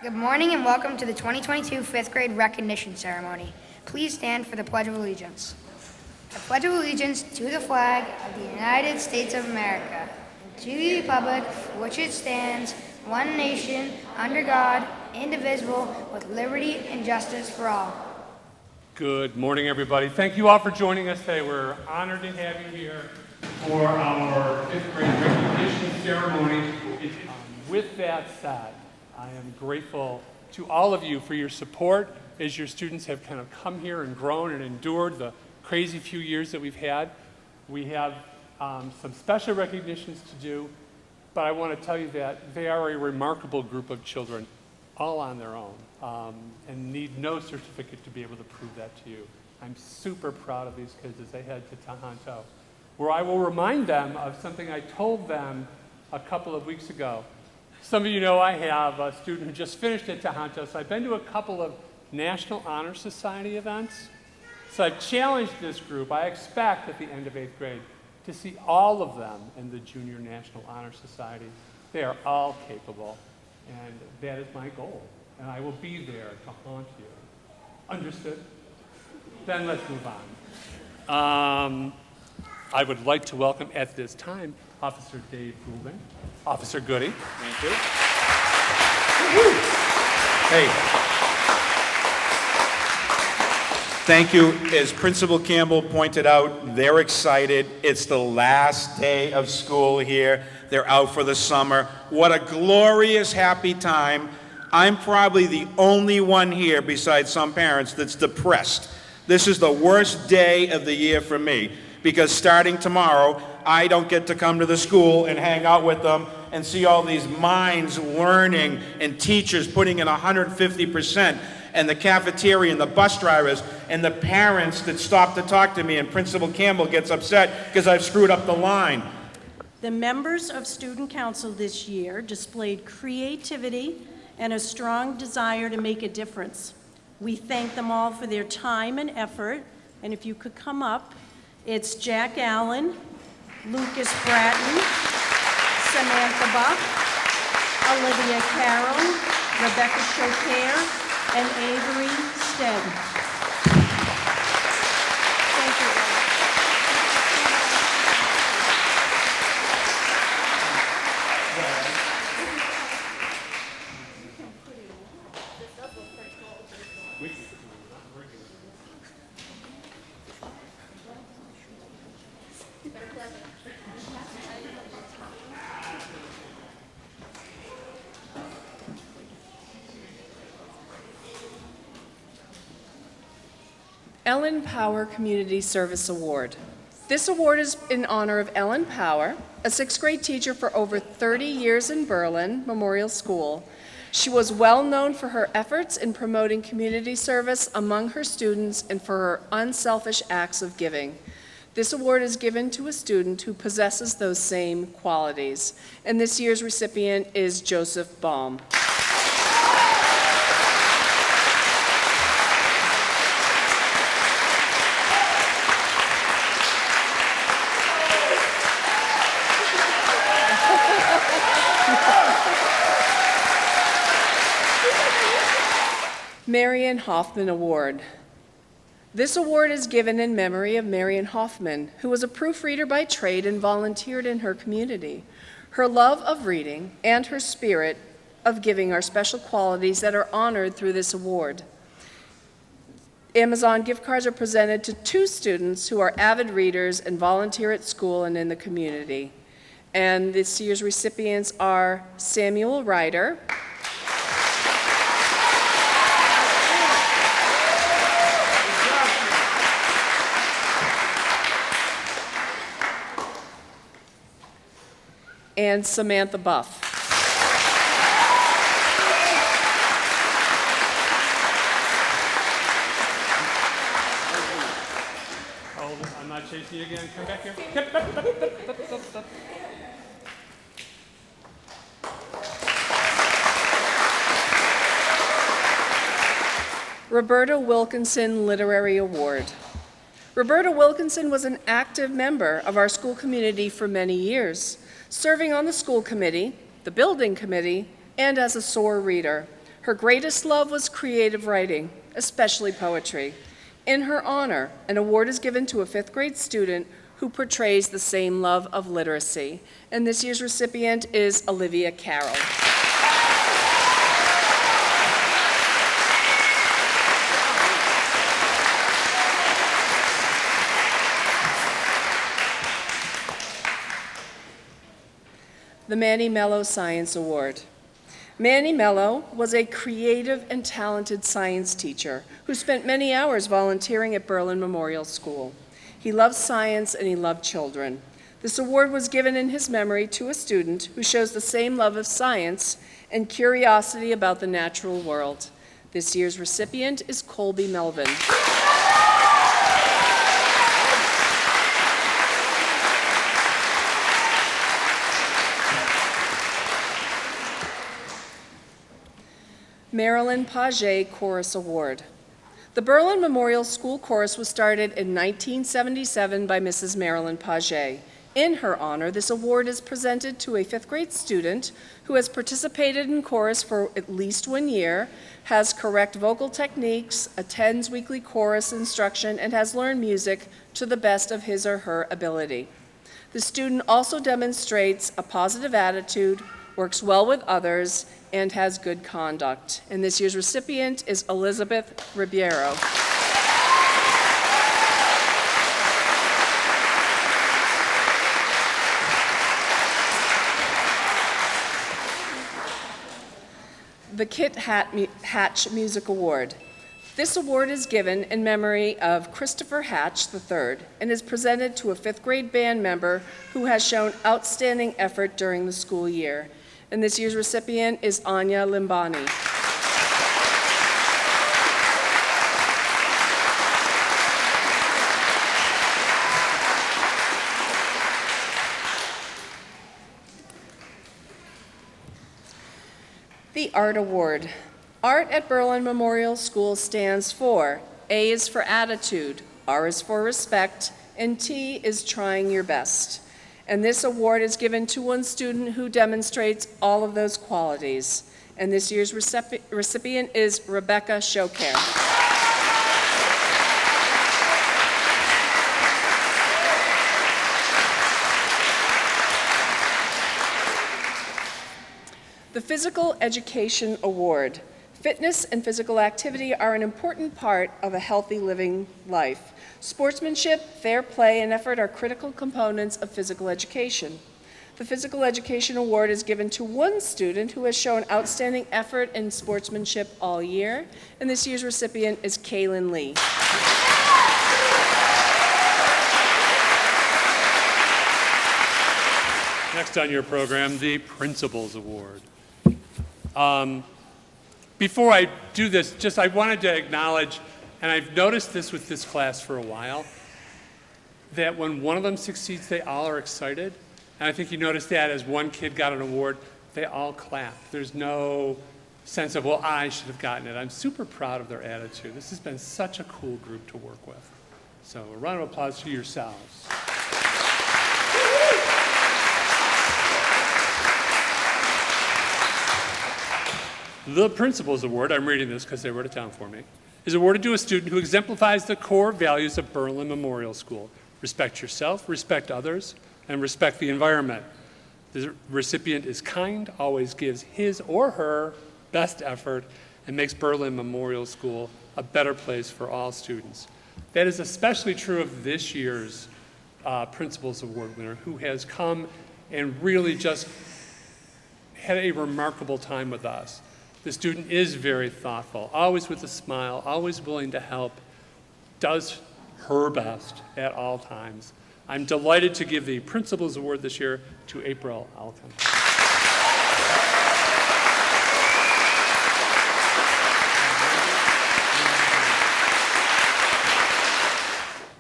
Good morning and welcome to the 2022 fifth grade recognition ceremony. Please stand for the Pledge of Allegiance. I pledge allegiance to the flag of the United States of America and to the republic for which it stands, one nation, under God, indivisible, with liberty and justice for all. Good morning, everybody. Thank you all for joining us today. We're honored to have you here for our fifth grade recognition ceremony. With that said, I am grateful to all of you for your support as your students have kind of come here and grown and endured the crazy few years that we've had. We have some special recognitions to do, but I want to tell you that they are a remarkable group of children, all on their own, and need no certificate to be able to prove that to you. I'm super proud of these kids as they head to Tohoto, where I will remind them of something I told them a couple of weeks ago. Some of you know I have a student who just finished at Tohoto, so I've been to a couple of National Honor Society events. So I've challenged this group. I expect at the end of 8th grade to see all of them in the Junior National Honor Society. They are all capable, and that is my goal. And I will be there to haunt you. Understood? Then let's move on. I would like to welcome at this time Officer Dave Goulding. Officer Goody. Thank you. Hey. Thank you. As Principal Campbell pointed out, they're excited. It's the last day of school here. They're out for the summer. What a glorious, happy time. I'm probably the only one here besides some parents that's depressed. This is the worst day of the year for me because starting tomorrow, I don't get to come to the school and hang out with them and see all these minds learning and teachers putting in 150%, and the cafeteria and the bus drivers and the parents that stop to talk to me, and Principal Campbell gets upset because I've screwed up the line. The members of Student Council this year displayed creativity and a strong desire to make a difference. We thank them all for their time and effort, and if you could come up, it's Jack Allen, Lucas Bratton, Samantha Buck, Olivia Carroll, Rebecca Chaucaire, and Avery Stead. Thank you. Ellen Power Community Service Award. This award is in honor of Ellen Power, a sixth grade teacher for over 30 years in Berlin Memorial School. She was well known for her efforts in promoting community service among her students and for her unselfish acts of giving. This award is given to a student who possesses those same qualities. And this year's recipient is Joseph Baum. Marion Hoffman Award. This award is given in memory of Marion Hoffman, who was a proofreader by trade and volunteered in her community. Her love of reading and her spirit of giving are special qualities that are honored through this award. Amazon gift cards are presented to 2 students who are avid readers and volunteer at school and in the community. And this year's recipients are Samuel Ryder, and Samantha Buff. Hold it. I'm not chasing you again. Come back here. Roberta Wilkinson Literary Award. Roberta Wilkinson was an active member of our school community for many years, serving on the school committee, the building committee, and as a SOAR reader. Her greatest love was creative writing, especially poetry. In her honor, an award is given to a fifth grade student who portrays the same love of literacy. And this year's recipient is Olivia Carroll. The Manny Mello Science Award. Manny Mello was a creative and talented science teacher who spent many hours volunteering at Berlin Memorial School. He loved science and he loved children. This award was given in his memory to a student who shows the same love of science and curiosity about the natural world. This year's recipient is Colby Melvin. Marilyn Paget Chorus Award. The Berlin Memorial School Chorus was started in 1977 by Mrs. Marilyn Paget. In her honor, this award is presented to a fifth grade student who has participated in chorus for at least 1 year, has correct vocal techniques, attends weekly chorus instruction, and has learned music to the best of his or her ability. The student also demonstrates a positive attitude, works well with others, and has good conduct. And this year's recipient is Elizabeth Ribeiro. The Kit Hatch Music Award. This award is given in memory of Christopher Hatch III and is presented to a fifth grade band member who has shown outstanding effort during the school year. And this year's recipient is Anya Limbani. The Art Award. Art at Berlin Memorial School stands for A is for attitude, R is for respect, and T is trying your best. And this award is given to one student who demonstrates all of those qualities. And this year's recipient is Rebecca Shokare. The Physical Education Award. Fitness and physical activity are an important part of a healthy living life. Sportsmanship, fair play, and effort are critical components of physical education. The Physical Education Award is given to one student who has shown outstanding effort and sportsmanship all year, and this year's recipient is Kaylin Lee. Next on your program, the Principals Award. Before I do this, I wanted to acknowledge, and I've noticed this with this class for a while, that when one of them succeeds, they all are excited. And I think you noticed that as one kid got an award, they all clap. There's no sense of, well, I should have gotten it. I'm super proud of their attitude. This has been such a cool group to work with. So a round of applause to yourselves. The Principals Award, I'm reading this because they wrote it down for me, is awarded to a student who exemplifies the core values of Berlin Memorial School. Respect yourself, respect others, and respect the environment. The recipient is kind, always gives his or her best effort, and makes Berlin Memorial School a better place for all students. That is especially true of this year's Principals Award winner, who has come and really just had a remarkable time with us. The student is very thoughtful, always with a smile, always willing to help, does her best at all times. I'm delighted to give the Principals Award this year to April Alton.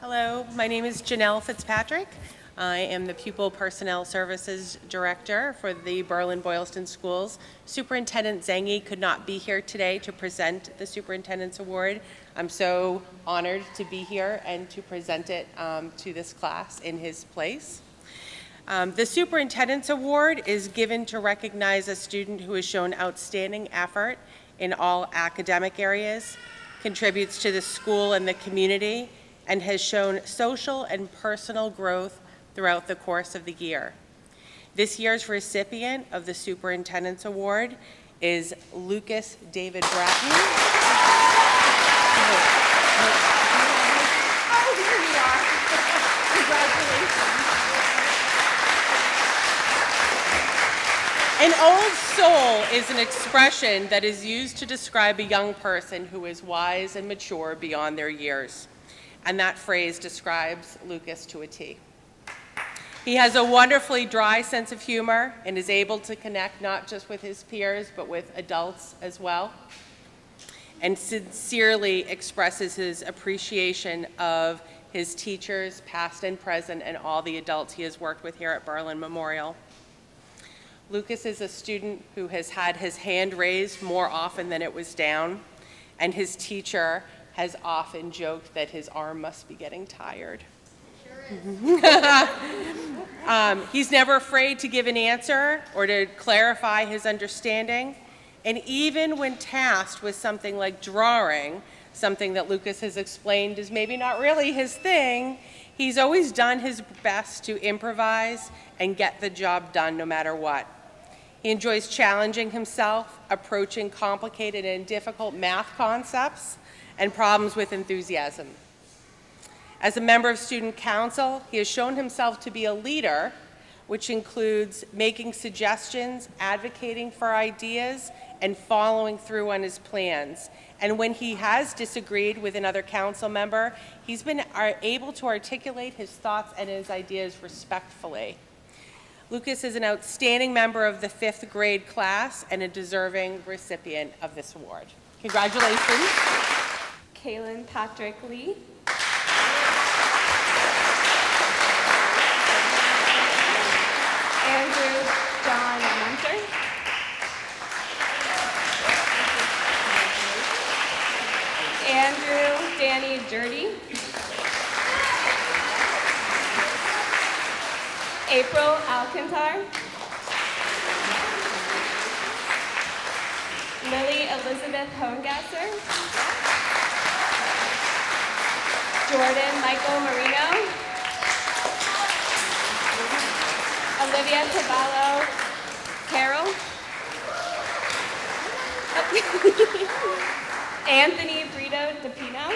Hello, my name is Janelle Fitzpatrick. I am the Pupil Personnel Services Director for the Berlin-Boylston Schools. Superintendent Zengi could not be here today to present the Superintendent's Award. I'm so honored to be here and to present it to this class in his place. The Superintendent's Award is given to recognize a student who has shown outstanding effort in all academic areas, contributes to the school and the community, and has shown social and personal growth throughout the course of the year. This year's recipient of the Superintendent's Award is Lucas David Bratton. Oh, here you are. Congratulations. An old soul is an expression that is used to describe a young person who is wise and mature beyond their years. And that phrase describes Lucas to a T. He has a wonderfully dry sense of humor and is able to connect not just with his peers, but with adults as well, and sincerely expresses his appreciation of his teachers, past and present, and all the adults he has worked with here at Berlin Memorial. Lucas is a student who has had his hand raised more often than it was down, and his teacher has often joked that his arm must be getting tired. He's never afraid to give an answer or to clarify his understanding. And even when tasked with something like drawing, something that Lucas has explained is maybe not really his thing, he's always done his best to improvise and get the job done no matter what. He enjoys challenging himself, approaching complicated and difficult math concepts and problems with enthusiasm. As a member of Student Council, he has shown himself to be a leader, which includes making suggestions, advocating for ideas, and following through on his plans. And when he has disagreed with another council member, he's been able to articulate his thoughts and his ideas respectfully. Lucas is an outstanding member of the 5th grade class and a deserving recipient of this award. Congratulations. Kaylin Patrick Lee. Andrew John Munter. Andrew Danny Jurdy. April Alcantar. Lily Elizabeth Hohengasser. Jordan Michael Marino. Olivia Cavallo Carroll. Anthony Brito DePino.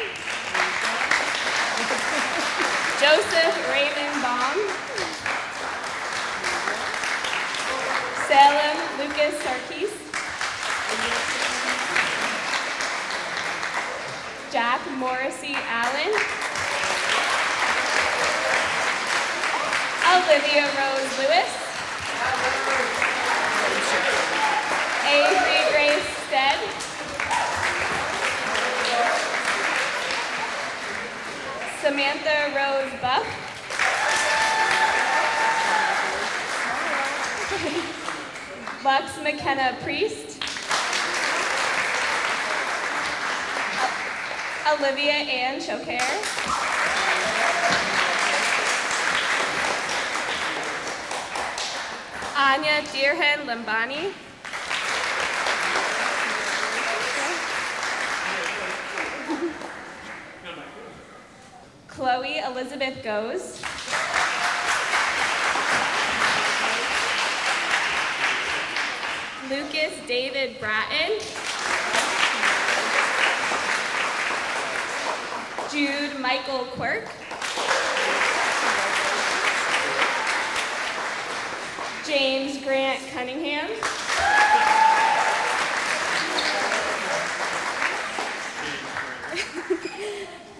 Joseph Raymond Baum. Salem Lucas Sarkis. Jack Morrissey Allen. Olivia Rose Lewis. Avery Grace Stead. Samantha Rose Buff. Lux McKenna Priest. Olivia Ann Choquer. Anya Deerhan Limbani. Chloe Elizabeth Goes. Lucas David Bratton. Jude Michael Quirk. James Grant Cunningham.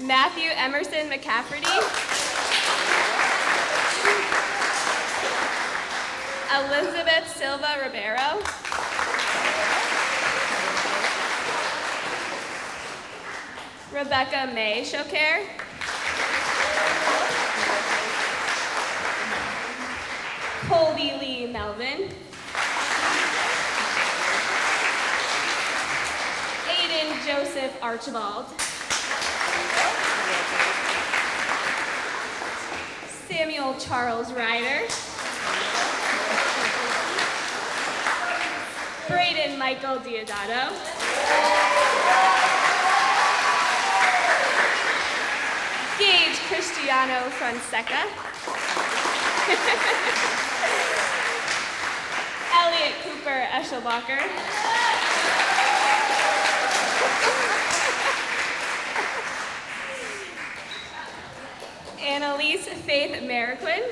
Matthew Emerson McCafferty. Elizabeth Silva Ribeiro. Rebecca May Choquer. Colby Lee Melvin. Aiden Joseph Archibald. Samuel Charles Ryder. Braden Michael Diodato. Gage Cristiano Fonseca. Elliot Cooper Eschelbacher. Annalise Faith Mariquin.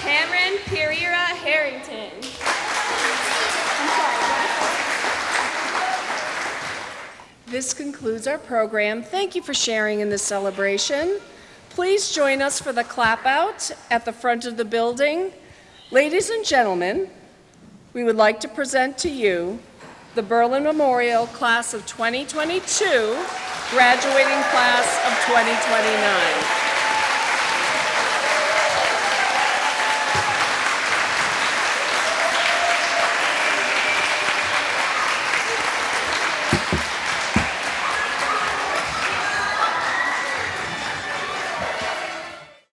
Cameron Pereira Harrington. This concludes our program. Thank you for sharing in this celebration. Please join us for the clap out at the front of the building. Ladies and gentlemen, we would like to present to you the Berlin Memorial Class of 2022, graduating class of 2029.